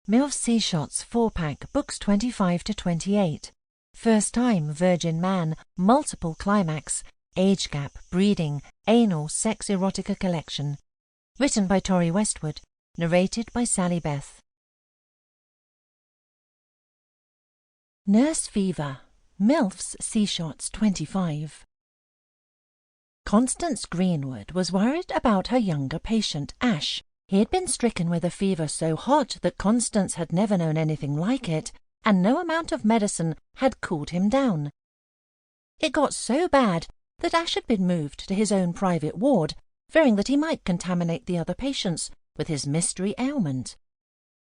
MILF'S C-Shots 4-pack, books 25 to 28. First time, virgin man, multiple climax, age gap, breeding, anal, sex erotica collection. Written by Tori Westwood. Narrated by Sallybeth. Nurse fever. MILF'S C-Shots 25. Constance Greenwood was worried about her younger patient, Ash. He had been stricken with a fever so hot that Constance had never known anything like it, and no amount of medicine had cooled him down. It got so bad that Ash had been moved to his own private ward, fearing that he might contaminate the other patients with his mystery ailment.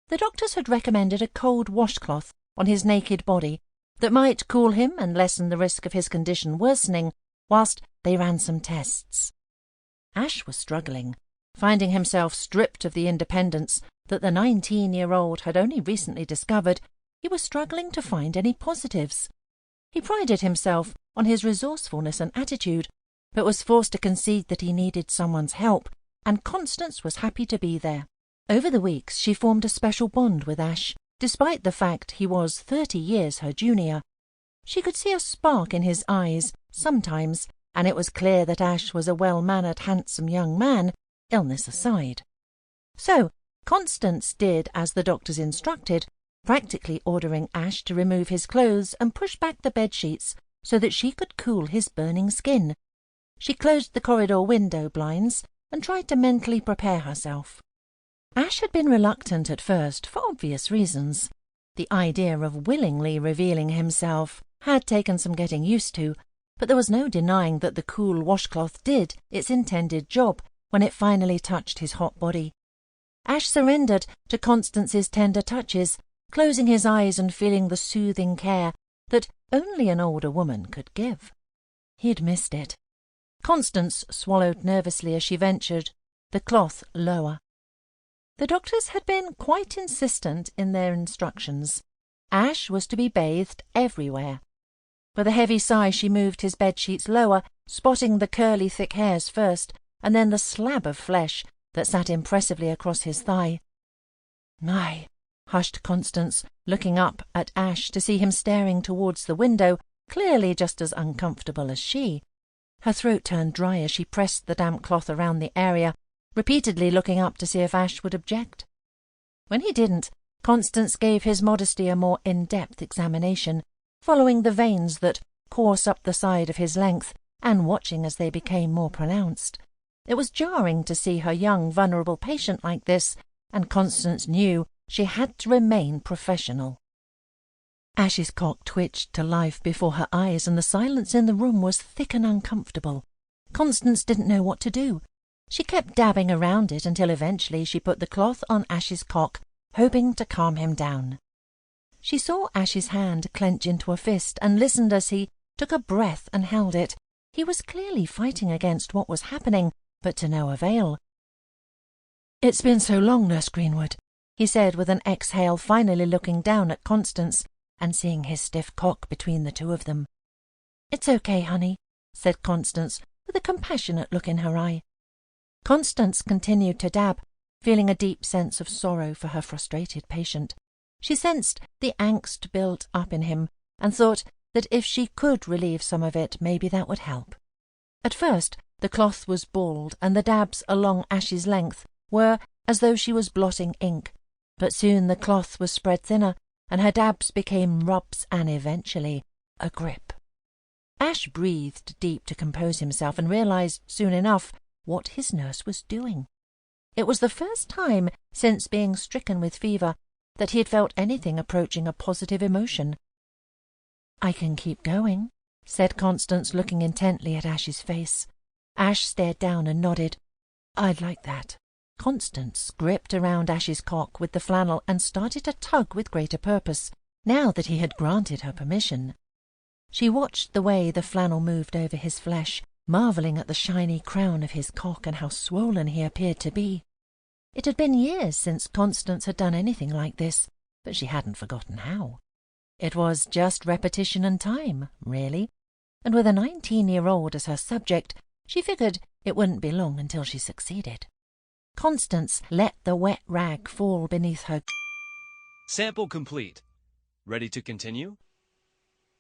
The doctors had recommended a cold washcloth on his naked body that might cool him and lessen the risk of his condition worsening whilst they ran some tests. Ash was struggling, finding himself stripped of the independence that the 19-year-old had only recently discovered. He was struggling to find any positives. He prided himself on his resourcefulness and attitude, but was forced to concede that he needed someone's help, and Constance was happy to be there. Over the weeks she formed a special bond with Ash, despite the fact he was 30 years her junior. She could see a spark in his eyes sometimes, and it was clear that Ash was a well-mannered, handsome young man, illness aside. So Constance did as the doctors instructed, practically ordering Ash to remove his clothes and push back the bedsheets so that she could cool his burning skin. She closed the corridor window blinds and tried to mentally prepare herself. Ash had been reluctant at first for obvious reasons. The idea of willingly revealing himself had taken some getting used to, but there was no denying that the cool washcloth did its intended job when it finally touched his hot body. Ash surrendered to Constance's tender touches, closing his eyes and feeling the soothing care that only an older woman could give. He'd missed it. Constance swallowed nervously as she ventured the cloth lower. The doctors had been quite insistent in their instructions. Ash was to be bathed everywhere. With a heavy sigh she moved his bedsheets lower, spotting the curly thick hairs first, and then the slab of flesh that sat impressively across his thigh. "My," hushed Constance, looking up at Ash to see him staring towards the window, clearly just as uncomfortable as she. Her throat turned dry as she pressed the damp cloth around the area, repeatedly looking up to see if Ash would object. When he didn't, Constance gave his modesty a more in-depth examination, following the veins that course up the side of his length and watching as they became more pronounced. It was jarring to see her young, vulnerable patient like this, and Constance knew she had to remain professional. Ash's cock twitched to life before her eyes, and the silence in the room was thick and uncomfortable. Constance didn't know what to do. She kept dabbing around it until eventually she put the cloth on Ash's cock, hoping to calm him down. She saw Ash's hand clench into a fist and listened as he took a breath and held it. He was clearly fighting against what was happening, but to no avail. "It's been so long, Nurse Greenwood," he said with an exhale, finally looking down at Constance and seeing his stiff cock between the two of them. "It's okay, honey," said Constance with a compassionate look in her eye. Constance continued to dab, feeling a deep sense of sorrow for her frustrated patient. She sensed the angst built up in him and thought that if she could relieve some of it, maybe that would help. At first, the cloth was bald and the dabs along Ash's length were as though she was blotting ink, but soon the cloth was spread thinner and her dabs became rubs and eventually a grip. Ash breathed deep to compose himself and realized soon enough what his nurse was doing. It was the first time since being stricken with fever that he had felt anything approaching a positive emotion. "I can keep going," said Constance, looking intently at Ash's face. Ash stared down and nodded. "I'd like that." Constance gripped around Ash's cock with the flannel and started to tug with greater purpose, now that he had granted her permission. She watched the way the flannel moved over his flesh, marvelling at the shiny crown of his cock and how swollen he appeared to be. It had been years since Constance had done anything like this, but she hadn't forgotten how. It was just repetition and time, really, and with a 19-year-old as her subject, she figured it wouldn't be long until she succeeded. Constance let the wet rag fall beneath her Sample complete. Ready to continue?